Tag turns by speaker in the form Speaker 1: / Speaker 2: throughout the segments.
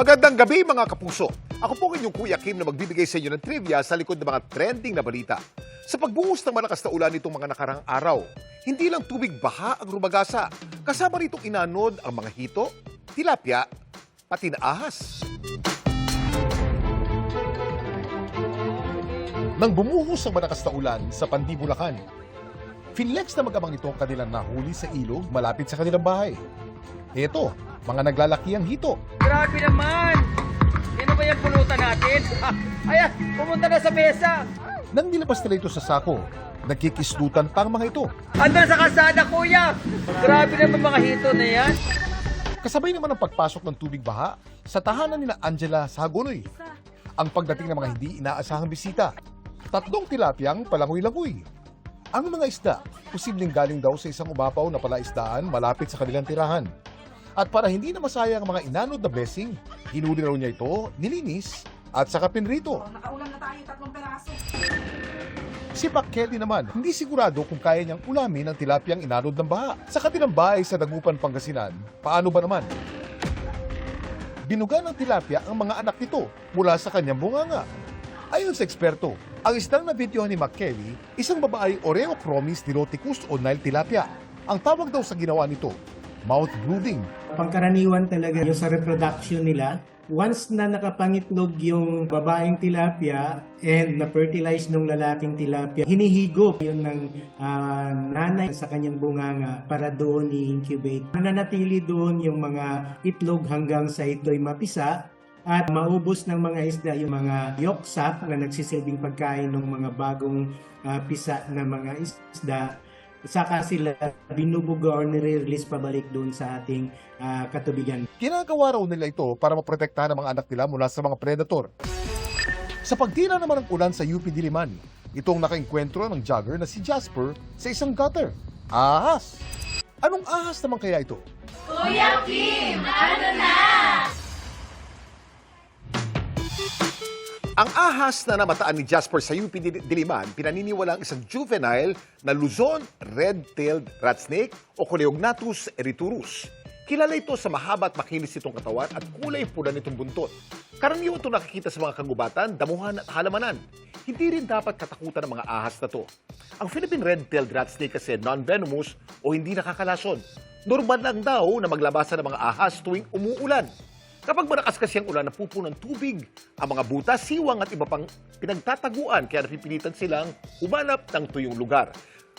Speaker 1: Magandang gabi mga kapuso. Ako po ang inyong Kuya Kim na magbibigay sa inyo ng trivia sa likod ng mga trending na balita. Sa pagbuhos ng malakas na ulan nitong mga nakarang araw, hindi lang tubig baha ang rumagasa. Kasama ritong inanod ang mga hito, tilapia, pati na ahas. Nang bumuhos ang malakas na ulan sa Pandi, Bulacan, finlex na mag-amang ito ang kanilang nahuli sa ilog malapit sa kanilang bahay. Ito, mga naglalaki ang hito.
Speaker 2: Grabe naman! Sino ba yung pulutan natin? Ayan, pumunta na sa mesa!
Speaker 1: Nang nilabas nila ito sa sako, nagkikislutan pa ang mga ito.
Speaker 2: Andun sa kalsada, kuya! Grabe naman mga hito na yan.
Speaker 1: Kasabay naman ang pagpasok ng tubig baha sa tahanan nila Angela sa Hagonoy. Ang pagdating ng mga hindi inaasahang bisita. 3 tilapyang palangoy-langoy. Ang mga isda, posibleng galing daw sa isang umapaw na palaisdaan malapit sa kanilang tirahan. At para hindi na masayang ang mga inanod na blessing, hinuli raw niya ito, nilinis, at saka pinrito.
Speaker 3: Nakaulam na tayo 3 peraso.
Speaker 1: Si Pak Kelly naman, hindi sigurado kung kaya niyang ulamin ang tilapyang inanod ng baha. Sa kanilang bahay sa Dagupan, Pangasinan, paano ba naman? Binuga ng tilapia ang mga anak nito mula sa kanyang bunganga. Ayon sa eksperto, ang isdang na videohan ni Mac Kelly, isang babae Oreochromis niloticus o Nile tilapia. Ang tawag daw sa ginawa nito, mouth brooding.
Speaker 4: Pangkaraniwan talaga yung sa reproduction nila. Once na nakapangitlog yung babaeng tilapia and na-fertilize ng lalaking tilapia, hinihigop yun ng nanay sa kanyang bunganga para doon i-incubate. Nananatili doon yung mga itlog hanggang sa ito'y mapisa at maubos ng mga isda yung mga yolk sac na nagsisilbing pagkain ng mga bagong pisa na mga isda. Saka sila binubuga or nire-release pabalik doon sa ating katubigan.
Speaker 1: Ginagawa raw nila ito para maprotektahan ang mga anak nila mula sa mga predator. Sa pagtira naman ng ulan sa UP Diliman, itong nakaengkwentro ng jogger na si Jasper sa isang gutter. Ahas! Anong ahas naman kaya ito?
Speaker 3: Kuya Kim, ano na?
Speaker 1: Ang ahas na namataan ni Jasper sa UP Diliman, pinaniniwala ang isang juvenile na Luzon red-tailed rat snake o Coleognathus eriturus. Kilala ito sa mahaba at makinis itong katawan at kulay pula nitong buntot. Karaniwan ito nakikita sa mga kagubatan, damuhan at halamanan. Hindi rin dapat katakutan ng mga ahas na to. Ang Philippine red-tailed rat snake kasi non-venomous o hindi nakakalason. Normal lang daw na maglabasan ng mga ahas tuwing umuulan. Kapag malakas kasi ang ulan, napupuno ng tubig. Ang mga butas, siwang at iba pang pinagtataguan kaya napipilitan silang humanap ng tuyong lugar.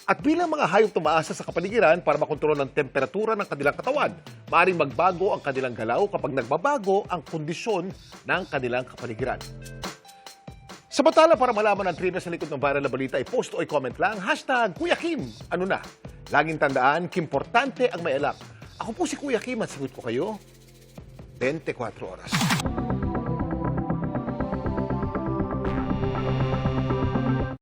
Speaker 1: At bilang mga hayop tumaasa sa kapaligiran para makontrol ang temperatura ng kanilang katawan, maaaring magbago ang kanilang galaw kapag nagbabago ang kondisyon ng kanilang kapaligiran. Samantala, para malaman ang trivia sa likod ng viral na balita, i-post o i-comment lang, #Kuya Kim, ano na? Laging tandaan, kimportante ang may alam. Ako po si Kuya Kim at sagot ko kayo 24 oras.